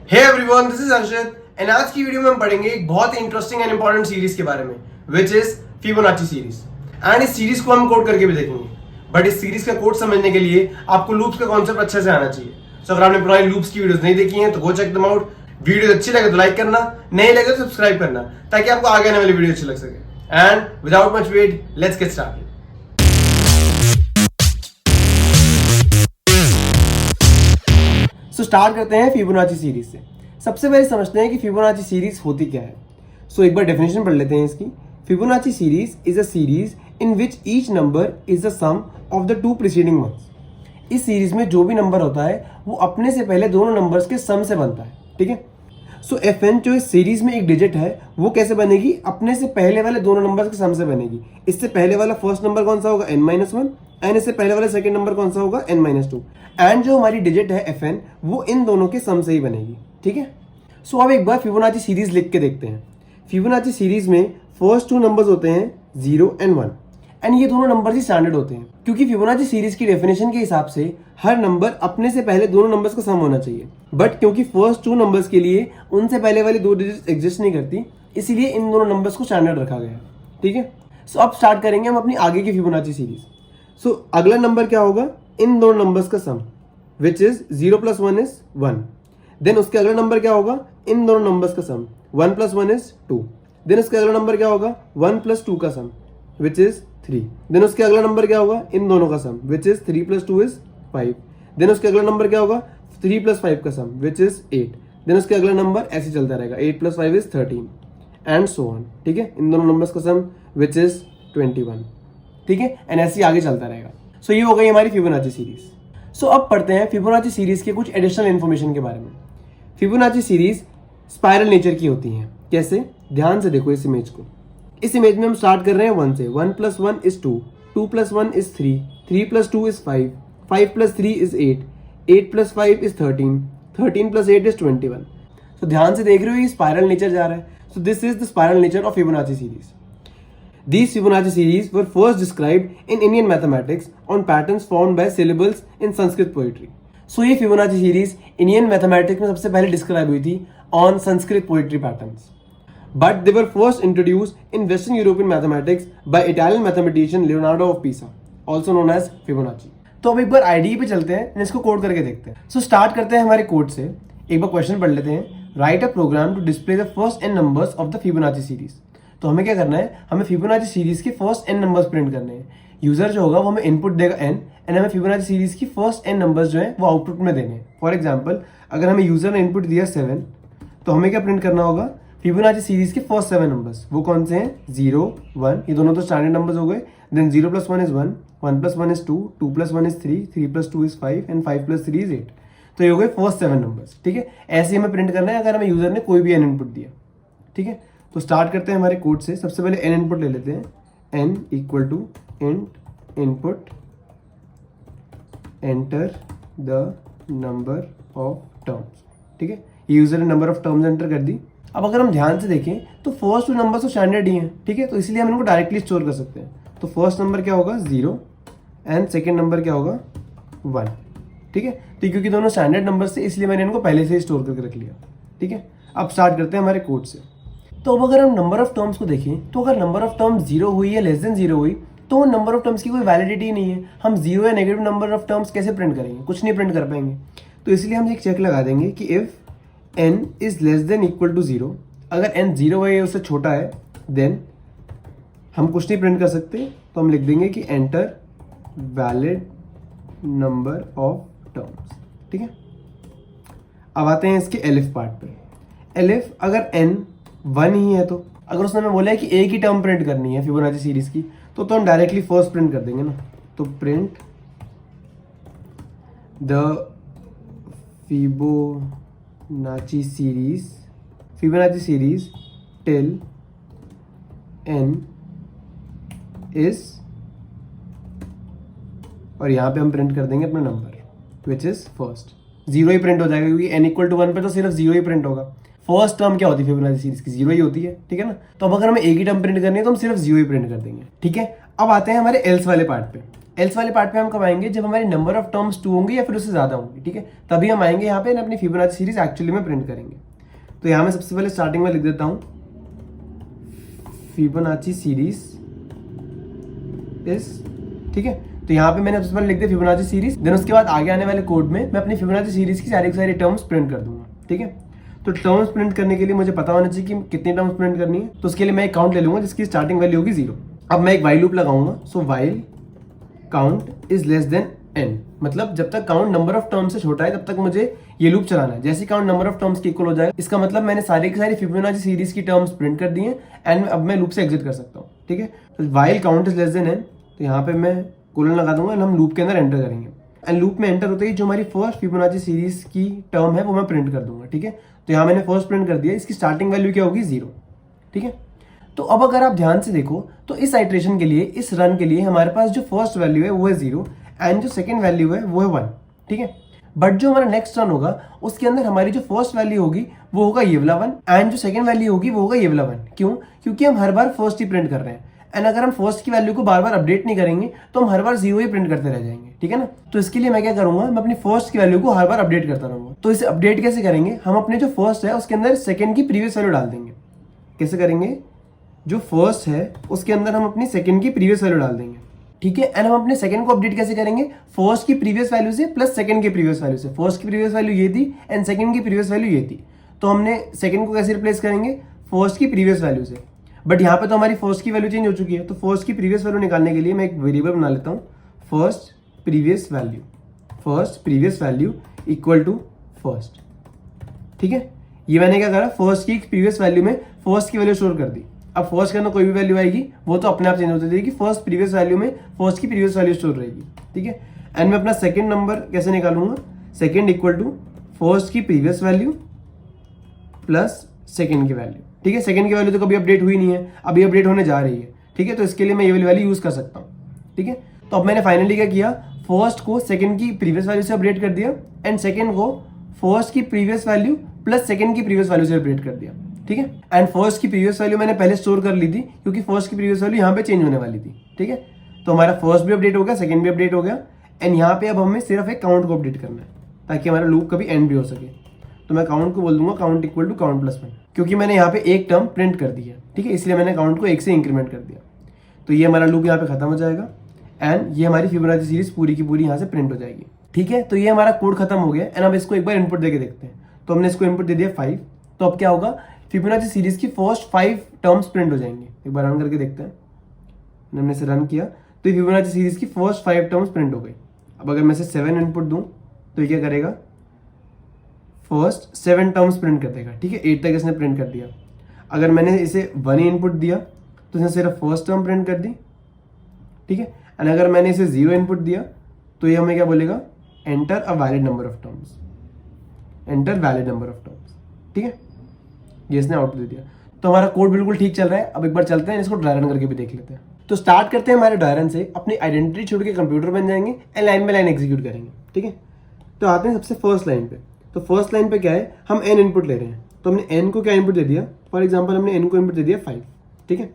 Hey everyone, this is Arshad and आज की video में हम पढ़ेंगे एक बहुत ही इंटरेस्टिंग एंड इंपॉर्टेंट सीरीज के बारे में which is Fibonacci series. And इस सीरीज को हम कोड करके भी देखेंगे, बट इस सीरीज का कोड समझने के लिए आपको लूप्स का कॉन्सेप्ट अच्छे से आना चाहिए। सो अगर आपने पुरानी लूप्स की वीडियोस नहीं देखी हैं तो go check them out. Video अच्छी लगे तो लाइक करना, नहीं लगे तो सब्सक्राइब करना, ताकि आपको आगे आने वाली वीडियो अच्छी लग सके। And without much wait, let's get started. Start करते हैं फिबोनाची सीरीज से। सबसे पहले समझते हैं कि फिबोनाची सीरीज होती क्या है। एक बार डेफिनेशन पढ़ लेते हैं इसकी। Fibonacci series is a series in which each number is the sum of the two preceding ones. इस सीरीज में जो भी नंबर होता है वो अपने से पहले दोनों नंबर्स के सम से बनता है। ठीक है, सो fn जो इस सीरीज में एक डिजिट है वो कैसे बनेगी? अपने से पहले वाले दोनों नंबर्स के सम से बनेगी। इससे पहले वाला फर्स्ट नंबर कौन सा होगा? n-1, एंड इससे पहले वाला सेकंड नंबर कौन सा होगा? n-2। एंड जो हमारी डिजिट है fn वो इन दोनों के सम से ही बनेगी। ठीक है, सो अब एक बार फिबोनाची सीरीज लिख के देखते हैं। फिबोनाची सीरीज में फर्स्ट टू नंबर्स होते हैं 0 and 1, एंड ये दोनों नंबर ही स्टैंडर्ड होते हैं, क्योंकि फिबोनाची सीरीज की डेफिनेशन के हिसाब से हर नंबर अपने से पहले दोनों नंबर्स का सम होना चाहिए। बट क्योंकि फर्स्ट टू नंबर्स के लिए उनसे पहले वाली दो डिजिट्स एग्जिस्ट नहीं करती, इसीलिए इन दोनों नंबर्स को स्टैंडर्ड रखा गया है। ठीक है, सो अब स्टार्ट करेंगे हम अपनी आगे की फिबोनाची सीरीज। सो अगला नंबर क्या होगा? इन दोनों नंबर्स का सम, विच इज 0 + 1 is 1। देन उसके अगला नंबर क्या होगा? इन दोनों नंबर्स का सम, 1 + 1 is 2। देन उसके अगला नंबर क्या होगा? 1 + 2 का सम, विच इज 3। देन उसके अगला नंबर क्या होगा? इन दोनों का सम, विच इज 3 + 2 is 5। देन उसके अगला नंबर क्या होगा? 3 + 5 का सम, विच इज 8। देन उसके अगला नंबर ऐसे चलता रहेगा, 8 + 5 is 13 एंड सो ऑन। ठीक है, इन दोनों नंबर्स का सम विच इज 21। ठीक है, एंड ऐसे आगे चलता रहेगा। सो ये हो गई हमारी फिबोनाची सीरीज। सो अब पढ़ते हैं फिबोनाची सीरीज के कुछ एडिशनल इन्फॉर्मेशन के बारे में। फिबोनाची सीरीज स्पाइरल नेचर की होती हैं। कैसे? ध्यान से देखो इस इमेज को। इस इमेज में हम स्टार्ट कर रहे हैं 1 से। 1 + 1 is 2, 2 + 1 is 3, 3 + 2 is 5, 5 + 3 is 8, 8 + 5 is 13, 13 + 8 is 21। तो ध्यान से देख रहे हो ये स्पाइरल नेचर जा रहा है। So this is the spiral nature of Fibonacci series. These Fibonacci series were first described in Indian mathematics on patterns formed by syllables in Sanskrit poetry. So ये Fibonacci series Indian mathematics में सबसे पहले describe हुई थी on Sanskrit poetry patterns. But they were first introduced in Western European mathematics by Italian mathematician Leonardo of Pisa, also known as Fibonacci. तो अब एक बार IDE पे चलते हैं, इसको कोड करके देखते हैं। So start करते हैं हमारे कोड से। एक बार क्वेश्चन पढ़ लेते हैं। Write a program to display the first n numbers of the Fibonacci series. तो हमें क्या करना है? हमें फिबोनाची सीरीज के फर्स्ट n नंबर्स प्रिंट करने हैं। यूजर जो होगा वो हमें इनपुट देगा n, एंड हमें फिबोनाची सीरीज की फर्स्ट n नंबर्स जो है वो आउटपुट में देने हैं। फॉर एग्जांपल, अगर हमें यूजर ने इनपुट दिया 7, तो हमें क्या प्रिंट करना होगा? फिबोनाची सीरीज के फर्स्ट 7 नंबर्स। वो कौन से हैं? 0, 1, ये दोनों तो स्टैंडर्ड नंबर्स हो गए। Then 0 + 1 is 1, 1 + 1 is 2, 2 + 1 is 3, 3 + 2 is 5 and 5 + 3 is 8। तो ये हो गए फर्स्ट 7 नंबर्स। ठीक है, ऐसे ही हमें प्रिंट करना है अगर हमें यूजर ने कोई भी n इनपुट दिया। ठीक है, तो स्टार्ट करते हैं हमारे कोड से। सबसे पहले n इनपुट ले लेते हैं। n = int input enter the number of terms। ठीक है, ये यूजर ने नंबर ऑफ टर्म्स एंटर कर दी। अब अगर हम ध्यान से देखें तो फर्स्ट टू नंबर तो स्टैंडर्ड ही हैं। ठीक है, तो इसलिए हम इनको डायरेक्टली स्टोर कर सकते हैं। तो फर्स्ट नंबर क्या होगा? 0 एंड सेकेंड नंबर क्या होगा? 1। ठीक है, तो क्योंकि दोनों स्टैंडर्ड नंबर से इसलिए मैंने इनको पहले से ही स्टोर करके रख लिया। ठीक है, अब स्टार्ट करते हैं हमारे कोड से। तो अब अगर हम नंबर ऑफ टर्म्स को देखें तो अगर नंबर ऑफ टर्म्स 0 हुई या लेस देन 0 हुई तो नंबर ऑफ टर्म्स की कोई वैलिडिटी नहीं है। हम 0 या नेगेटिव नंबर ऑफ टर्म्स कैसे प्रिंट करेंगे? कुछ नहीं प्रिंट कर पाएंगे। तो इसलिए हम एक चेक लगा देंगे कि if n is less than equal to 0, अगर n 0 है या उससे छोटा है, देन हम कुछ नहीं प्रिंट कर सकते। तो हम लिख देंगे कि enter valid number of terms. ठीक है, अब आते हैं इसके एलिफ पार्ट पे। एलिफ अगर n 1 ही है, तो अगर उसने हमें बोला है कि एक ही टर्म प्रिंट करनी है फिबोनाची सीरीज की, तो हम डायरेक्टली फर्स्ट प्रिंट कर देंगे ना। तो print the Fibonacci series till n is, और यहाँ पे हम प्रिंट कर देंगे अपना number which is first. 0 he print हो जाएगा क्योंकि n = 1 पे तो सिर्फ 0 ही प्रिंट होगा। फर्स्ट टर्म क्या होती है फिबोनाची सीरीज की? 0 ही होती है। ठीक है ना, तो अब अगर हमें एक ही टर्म प्रिंट करनी है तो हम सिर्फ 0 ही प्रिंट कर देंगे। ठीक है, अब आते हैं हमारे एल्स वाले पार्ट पे। एल्स वाले पार्ट पे हम कब आएंगे, जब हमारे नंबर ऑफ टर्म्स 2 होंगे या फिर उससे ज्यादा होंगे, ठीक है, तभी हम आएंगे यहाँ पे अपनी फिबोनाची सीरीज एक्चुअली में प्रिंट करेंगे। तो यहाँ मैं सबसे पहले स्टार्टिंग में लिख देता हूँ फिबोनाची सीरीज इज, ठीक है। तो यहाँ पे मैंने सबसे पहले लिख दिया फिबोनाची सीरीज, देन उसके बाद आगे आने वाले कोड में मैं अपनी फिबोनाची सीरीज की सारी टर्म्स प्रिंट कर दूंगा, ठीक है। तो टर्म्स प्रिंट करने के लिए मुझे पता होना चाहिए कि कितनी टर्म्स प्रिंट करनी है। तो उसके लिए मैं एक काउंट ले लूंगा जिसकी स्टार्टिंग वैल्यू होगी 0। अब मैं एक वाइल लूप लगाऊंगा। So while count is less then n, मतलब जब तक काउंट नंबर ऑफ टर्म्स से छोटा है तब तक मुझे ये लूप चलाना है। जैसे काउंट नंबर ऑफ टर्म्स के इक्वल हो जाए, इसका मतलब मैंने सारी की सारी फिबोनाची सीरीज की टर्म्स प्रिंट कर दी हैं एंड अब मैं लूप से एग्जिट कर सकता हूँ, ठीक है। तो while count is less then n, तो यहाँ पे मैं कोलन लगा दूंगा एंड हम लूप के अंदर एंटर करेंगे। एंड लूप में एंटर होते ही जो हमारी फर्स्ट फिबोनाची सीरीज की टर्म है वो मैं प्रिंट कर दूंगा, ठीक है। तो यहाँ मैंने फर्स्ट प्रिंट कर दिया, इसकी स्टार्टिंग वैल्यू क्या होगी 0, ठीक है। तो अब अगर आप ध्यान से देखो तो इस आइट्रेशन के लिए, इस रन के लिए हमारे पास जो फर्स्ट वैल्यू है वो है 0 एंड जो सेकंड वैल्यू है वो है 1, ठीक है। बट जो हमारा नेक्स्ट रन होगा उसके अंदर हमारी जो फर्स्ट वैल्यू होगी वो होगा ये वाला 1 एंड जो सेकंड वैल्यू होगी वो होगा ये वाला 1। क्यों? क्योंकि हम हर बार फर्स्ट ही प्रिंट कर रहे हैं एंड अगर हम फर्स्ट की वैल्यू को बार बार अपडेट नहीं करेंगे तो हम हर बार 0 ही प्रिंट करते रह जाएंगे, ठीक है ना। तो इसके लिए मैं क्या करूंगा, मैं अपनी फर्स्ट की वैल्यू को हर बार अपडेट करता रहूंगा। तो इसे अपडेट कैसे करेंगे, हम अपने जो फर्स्ट है उसके अंदर सेकंड की प्रीवियस वैल्यू डाल देंगे। कैसे करेंगे, जो फर्स्ट है उसके अंदर हम अपनी सेकंड की प्रीवियस वैल्यू डाल देंगे, ठीक है। एंड हम अपने सेकंड को अपडेट कैसे करेंगे, फर्स्ट की प्रीवियस वैल्यू से प्लस सेकंड की प्रीवियस वैल्यू से। फर्स्ट की प्रीवियस वैल्यू ये थी एंड सेकंड की प्रीवियस वैल्यू ये थी, तो हमने सेकंड को कैसे रिप्लेस करेंगे, फर्स्ट की प्रीवियस वैल्यू से। बट यहाँ पे तो हमारी फर्स्ट की वैल्यू चेंज हो चुकी है, तो फर्स्ट की प्रीवियस वैल्यू निकालने के लिए मैं एक वेरिएबल बना लेता हूँ, first previous value equal to first, ठीक है। ये मैंने क्या करा, फर्स्ट की प्रीवियस वैल्यू में फर्स्ट की वैल्यू स्टोर कर दी। अब फर्स्ट के अंदर कोई भी वैल्यू आएगी वो तो अपने आप चेंज होती रहेगी, फर्स्ट प्रीवियस वैल्यू में फर्स्ट की प्रीवियस वैल्यू स्टोर रहेगी, ठीक है। एंड मैं अपना सेकंड नंबर कैसे निकालूंगा, सेकंड इक्वल टू फर्स्ट की प्रीवियस वैल्यू प्लस सेकंड की वैल्यू, ठीक है। सेकंड की वैल्यू तो कभी अपडेट हुई नहीं है, अभी अपडेट होने जा रही है, ठीक है। तो इसके लिए मैं ये वाली वैल्यू यूज कर सकता हूँ, ठीक है। तो अब मैंने फाइनली क्या किया, फर्स्ट को सेकंड की प्रीवियस वैल्यू से अपडेट कर दिया एंड सेकंड को फर्स्ट की प्रीवियस वैल्यू प्लस सेकंड की प्रीवियस वैल्यू से अपडेट कर दिया, ठीक है। एंड फर्स्ट की प्रीवियस वैल्यू मैंने पहले स्टोर कर ली थी क्योंकि फर्स्ट की प्रीवियस वैल्यू यहाँ पे चेंज होने वाली थी, ठीक है। तो हमारा फर्स्ट भी अपडेट हो गया, सेकंड भी अपडेट हो गया एंड यहाँ पे अब हमें सिर्फ एक काउंट को अपडेट करना है ताकि हमारा लूप कभी एंड भी हो सके। तो मैं काउंट को बोल दूंगा count equal to count plus 1, क्योंकि मैंने यहाँ पे एक टर्म प्रिंट कर दी है, ठीक है, इसलिए मैंने काउंट को 1 से इंक्रीमेंट कर दिया। तो ये हमारा लूप यहाँ पे खत्म हो जाएगा एंड ये हमारी फिबोनाची सीरीज पूरी की पूरी यहाँ से प्रिंट हो जाएगी, ठीक है। तो ये हमारा कोड खत्म हो गया एंड अब इसको एक बार इनपुट देके देखते हैं। तो हमने इसको इनपुट दे दिया 5, तो अब क्या होगा, फिबोनाची सीरीज की फर्स्ट 5 टर्म्स प्रिंट हो जाएंगे। एक बार रन करके देखते हैं। हमने इसे रन किया तो फिबोनाची सीरीज की फर्स्ट 5 टर्म्स प्रिंट हो गई। अब अगर मैं इसे 7 इनपुट दूं तो ये क्या करेगा, फर्स्ट 7 टर्म्स प्रिंट कर देगा, ठीक है। 8 तक इसने प्रिंट कर दिया। अगर मैंने इसे 1 इनपुट दिया तो इसने सिर्फ फर्स्ट टर्म प्रिंट कर दी, ठीक है। एंड अगर मैंने इसे 0 इनपुट दिया तो ये हमें क्या बोलेगा, enter a valid number of terms, ठीक है। ये इसने आउटपुट दे दिया। तो हमारा कोड बिल्कुल ठीक चल रहा है। अब एक बार चलते हैं, इसको ड्राई रन करके भी देख लेते हैं। तो स्टार्ट करते हैं हमारे ड्राई रन से। अपनी आइडेंटिटी छोड़ के कंप्यूटर बन जाएंगे and line by line execute करेंगे, ठीक है। तो आते हैं सबसे फर्स्ट लाइन पे। तो फर्स्ट लाइन पे क्या है, हम n इनपुट ले रहे हैं, तो हमने n को क्या इनपुट दे दिया, फॉर एग्जाम्पल हमने n को इनपुट दे दिया 5, ठीक है।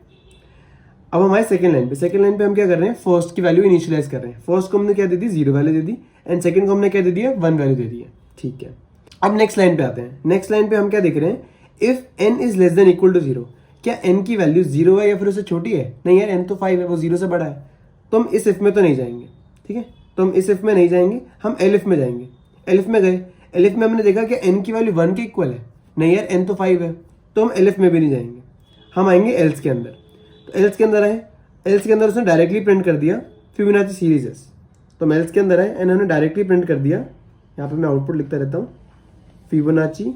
अब हमारे सेकंड लाइन पे हम क्या कर रहे हैं, फर्स्ट की वैल्यू इनिशियलाइज कर रहे हैं। फर्स्ट को हमने क्या दे दी, 0 value they the and second को हमने क्या दे दिया, 1 वैल्यू दे दी है, ठीक है। अब नेक्स्ट लाइन पे आते हैं। नेक्स्ट लाइन पे हम क्या देख रहे हैं, if n is less than equal to 0, क्या n की वैल्यू 0 है या फिर उससे छोटी है, नहीं यार n तो 5 है, वो 0 से बड़ा है। तो हम इस इफ में तो नहीं जाएंगे, ठीक है। तो हम इस इफ में नहीं जाएंगे, हम एलिफ में जाएंगे। एलिफ में गए, एलिफ में हमने देखा कि n की वैल्यू 1 के इक्वल है, नहीं यार n तो 5 है, तो हम एलिफ में भी नहीं जाएंगे, हम आएंगे एल्स के अंदर। तो एल्स के अंदर आए, एल्स के अंदर उसने डायरेक्टली प्रिंट कर दिया फिबोनाची सीरीज। तो हम एल्स के अंदर आए एंड हमने डायरेक्टली प्रिंट कर दिया, यहाँ पे मैं आउटपुट लिखता रहता हूँ, Fibonacci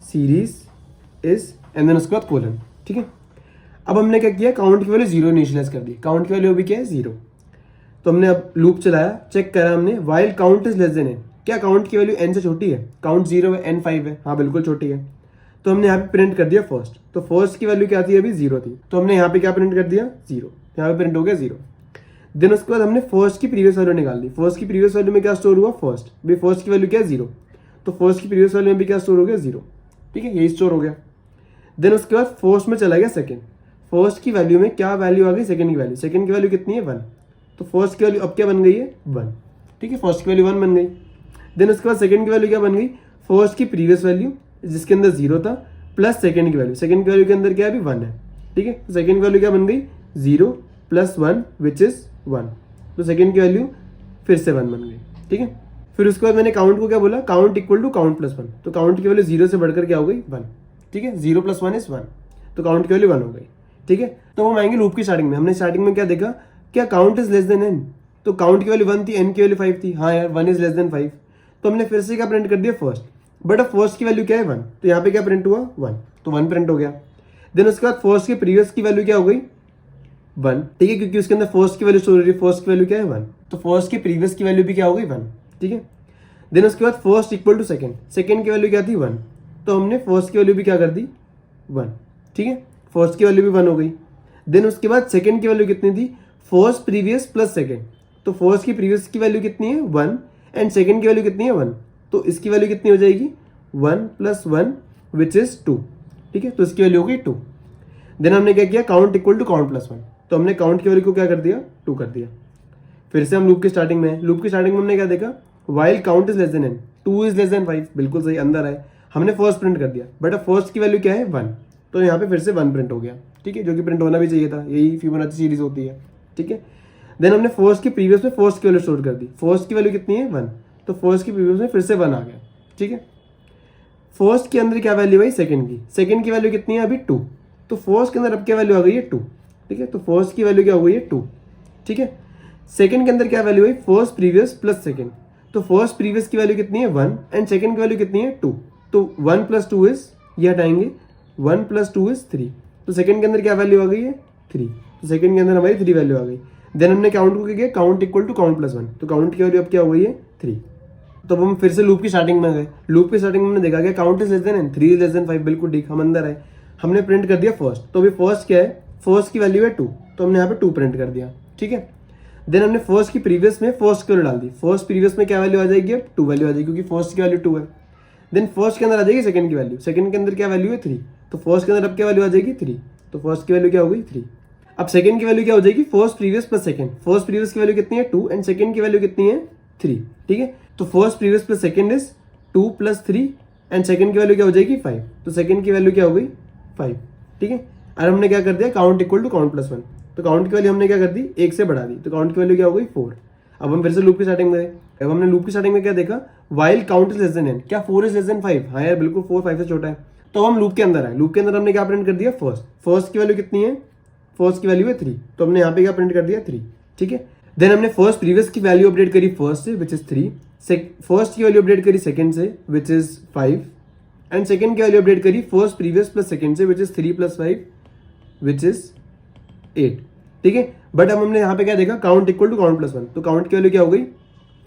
series is and then उसके बाद कोलन, ठीक है। अब हमने क्या किया, काउंट की वैल्यू 0 इनिशियलाइज कर दी। काउंट की वैल्यू भी क्या है, 0। तो हमने अब लूप चलाया, चेक करा हमने, while count is less then n, क्या काउंट की वैल्यू n से छोटी है, काउंट 0 है, n 5 है, हाँ बिल्कुल छोटी है। तो हमने यहाँ पे प्रिंट कर दिया फर्स्ट। तो फर्स्ट की वैल्यू क्या थी, अभी 0 थी, तो हमने यहाँ पे क्या प्रिंट कर दिया, 0, यहाँ पे प्रिंट हो गया 0। देन उसके बाद हमने फर्स्ट की प्रीवियस वैल्यू निकाल दी। फर्स्ट की प्रीवियस वैल्यू में क्या स्टोर हुआ, फर्स्ट, भी फर्स्ट की वैल्यू क्या है, 0, तो फर्स्ट की प्रीवियस वैल्यू में भी क्या स्टोर हो गया, 0, ठीक है, यही स्टोर हो गया। देन उसके बाद फर्स्ट में चला गया सेकंड, फर्स्ट की वैल्यू में क्या वैल्यू आ गई, सेकंड की वैल्यू, सेकंड की वैल्यू कितनी है 1, तो फर्स्ट की वैल्यू अब क्या बन गई है 1, ठीक है, फर्स्ट की वैल्यू 1 बन गई। देन उसके बाद सेकंड की वैल्यू क्या बन गई, फर्स्ट की प्रीवियस वैल्यू जिसके अंदर 0 था प्लस सेकंड की वैल्यू, सेकंड की वैल्यू के अंदर क्या है अभी 1 है, ठीक है, तो सेकंड की वैल्यू क्या बन गई 0 प्लस 1 विच इज 1, तो सेकंड की वैल्यू फिर से 1 बन गई, ठीक है। फिर उसके बाद मैंने काउंट को क्या बोला, count equal to count plus 1, तो काउंट की वैल्यू 0 से बढ़कर क्या हो गई 1, ठीक है, 0 प्लस 1 इज 1, तो काउंट की वैल्यू 1 हो गई, ठीक है। तो हम आएंगे लूप की स्टार्टिंग में, हमने स्टार्टिंग में क्या देखा, क्या count is less then n, तो काउंट की वैल्यू 1 थी, n की वैल्यू 5 थी, हाँ यार 1 इज लेस देन 5, तो हमने फिर से क्या प्रिंट कर दिया फर्स्ट, बट अब फर्स्ट की वैल्यू क्या है 1, तो यहाँ पे क्या प्रिंट हुआ 1, तो 1 प्रिंट हो गया। देन उसके बाद फर्स्ट के प्रीवियस की वैल्यू क्या हो गई 1, ठीक है, क्योंकि उसके अंदर फर्स्ट की वैल्यू स्टोर हो रही है, फर्स्ट की वैल्यू क्या है 1, तो फर्स्ट के प्रीवियस की वैल्यू भी क्या हो गई 1, ठीक है। देन उसके बाद first equal to second, second की वैल्यू क्या थी 1, तो हमने फर्स्ट की वैल्यू भी क्या कर दी 1, ठीक है, फर्स्ट की वैल्यू भी 1 हो गई। देन उसके बाद सेकंड की वैल्यू कितनी थी, फर्स्ट प्रीवियस प्लस सेकंड, तो फर्स्ट की प्रीवियस की वैल्यू कितनी है 1 एंड सेकंड की वैल्यू कितनी है 1, तो इसकी वैल्यू कितनी हो जाएगी 1 प्लस 1 विच इज 2, ठीक है, तो इसकी वैल्यू हो गई 2। देन हमने क्या किया, count equal to count plus 1, तो हमने काउंट की वैल्यू को क्या कर दिया 2 कर दिया। फिर से हम लूप की स्टार्टिंग में है, लूप की स्टार्टिंग में हमने क्या देखा, while count is less then n, 2 is less then 5, बिल्कुल सही अंदर है, हमने फर्स्ट प्रिंट कर दिया, बट अब फर्स्ट की वैल्यू क्या है 1, तो यहाँ पे फिर से 1 प्रिंट हो गया, ठीक है, जो कि प्रिंट होना भी चाहिए था, यही फिबोनाची सीरीज होती है, ठीक है। देन हमने फर्स्ट की प्रीवियस में फर्स्ट की वैल्यू स्टोर कर दी, फर्स्ट की वैल्यू कितनी है 1, तो फर्स्ट की प्रीवियस में फिर से 1 आ गया, ठीक है। फर्स्ट के अंदर क्या वैल्यू आई सेकंड की वैल्यू कितनी है अभी 2, तो फर्स्ट के अंदर अब क्या वैल्यू आ गई है 2, ठीक है, तो फर्स्ट की वैल्यू क्या हो गई है 2, ठीक है। सेकंड के अंदर क्या वैल्यू आई, फर्स्ट प्रीवियस प्लस सेकंड, तो फर्स्ट प्रीवियस की वैल्यू कितनी है 1 एंड सेकंड की वैल्यू कितनी है 2, तो 1 प्लस 2 इज, ये हटाएंगे 1 प्लस 2 इज 3, तो सेकंड के अंदर क्या वैल्यू आ गई है 3, तो सेकंड के अंदर हमारी 3 वैल्यू आ गई। देन हमने काउंट को क्या किया, count equal to count plus 1, तो काउंट की वैल्यू अब क्या हो गई है 3। तो अब हम फिर से लूप की स्टार्टिंग में गए, लूप की स्टार्टिंग में हमने देखा क्या, count is less then n, 3 is less then 5, बिल्कुल ठीक, हम अंदर आए, हमने प्रिंट कर दिया फर्स्ट, तो अभी फर्स्ट क्या है, फर्स्ट की वैल्यू है 2, तो हमने यहाँ पे 2 प्रिंट कर दिया, ठीक है। देन हमने फर्स्ट की प्रीवियस में फर्स्ट की वैल्यू डाल दी, फर्स्ट प्रीवियस में क्या वैल्यू आ जाएगी अब 2 वैल्यू आ जाएगी, क्योंकि फर्स्ट की वैल्यू 2 है। देन फर्स्ट के अंदर आ जाएगी सेकंड की वैल्यू, सेकंड के अंदर क्या वैल्यू है 3, तो फर्स्ट के अंदर अब क्या वैल्यू आ जाएगी 3, तो फर्स्ट की वैल्यू क्या हो गई 3। अब सेकंड की वैल्यू क्या हो जाएगी, first previous plus second, first previous की वैल्यू कितनी है 2 एंड सेकंड की वैल्यू कितनी है 3, ठीक है, तो first previous plus second is 2 plus 3 and second की वैल्यू क्या हो जाएगी 5, तो सेकंड की वैल्यू क्या हो गई 5, ठीक है। और हमने क्या कर दिया, count equal to count plus 1, तो काउंट की वैल्यू हमने क्या कर दी 1 से बढ़ा दी, तो काउंट की वैल्यू क्या हो गई 4। अब हम फिर से लूप की स्टार्टिंग में गए, अब हमने लूप की स्टार्टिंग में क्या देखा, while count is less then n, क्या 4 इज लेस देन 5, हाँ यार बिल्कुल 4 5 से छोटा है, तो हम लूप के अंदर आए, लूप के अंदर हमने क्या प्रिंट कर दिया फर्स्ट की वैल्यू कितनी है, फर्स्ट की वैल्यू है 3, तो हमने यहाँ पे क्या प्रिंट कर दिया 3, ठीक है। देन हमने फर्स्ट प्रीवियस की वैल्यू अपडेट करी फर्स्ट से विच इज 3, फर्स्ट की वैल्यू अपडेट करी सेकंड से विच इज 5 एंड सेकंड की वैल्यू अपडेट करी फर्स्ट प्रीवियस प्लस सेकंड से which is 3 plus 5 which is 8, ठीक है। बट अब हमने यहाँ पे क्या देखा, count equal to count plus 1, तो काउंट की वैल्यू क्या हो गई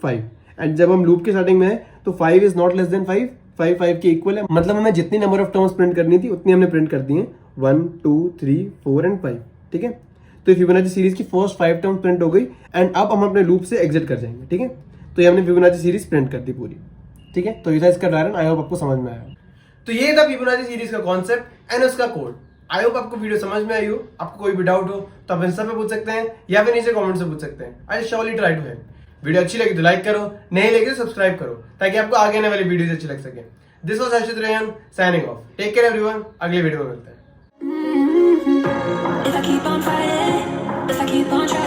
5 एंड जब हम लूप के स्टार्टिंग में है तो 5 इज नॉट लेस देन 5, 5 के इक्वल है, मतलब हमें जितनी नंबर ऑफ टर्म्स प्रिंट करनी थी उतनी हमने प्रिंट कर दी है, 1 2 3 4 एंड 5, ठीक है। तो फिबोनाची सीरीज की फर्स्ट 5 टर्म्स प्रिंट हो गई एंड अब हम अपने लूप से एग्जिट कर जाएंगे, ठीक है। तो ये हमने फिबोनाची सीरीज प्रिंट कर दी पूरी, ठीक है। तो ये था इसका डायग्राम, आई होप आपको समझ में आया। तो ये था फिबोनाची सीरीज का कॉन्सेप्ट एंड उसका कोड। आई होप आपको वीडियो समझ में आई हो। आपको कोई भी डाउट हो तो आप इंस्टा पे पूछ सकते हैं या फिर नीचे कमेंट से पूछ सकते हैं। I surely try to help. Video अच्छी लगी तो लाइक करो, नहीं लगी तो सब्सक्राइब करो ताकि आपको आगे आने वाली वीडियोस अच्छी लग सके। This was Harshit Rayan signing off. Take care everyone, अगले वीडियो में मिलते हैं। If I keep on fighting, if I keep on trying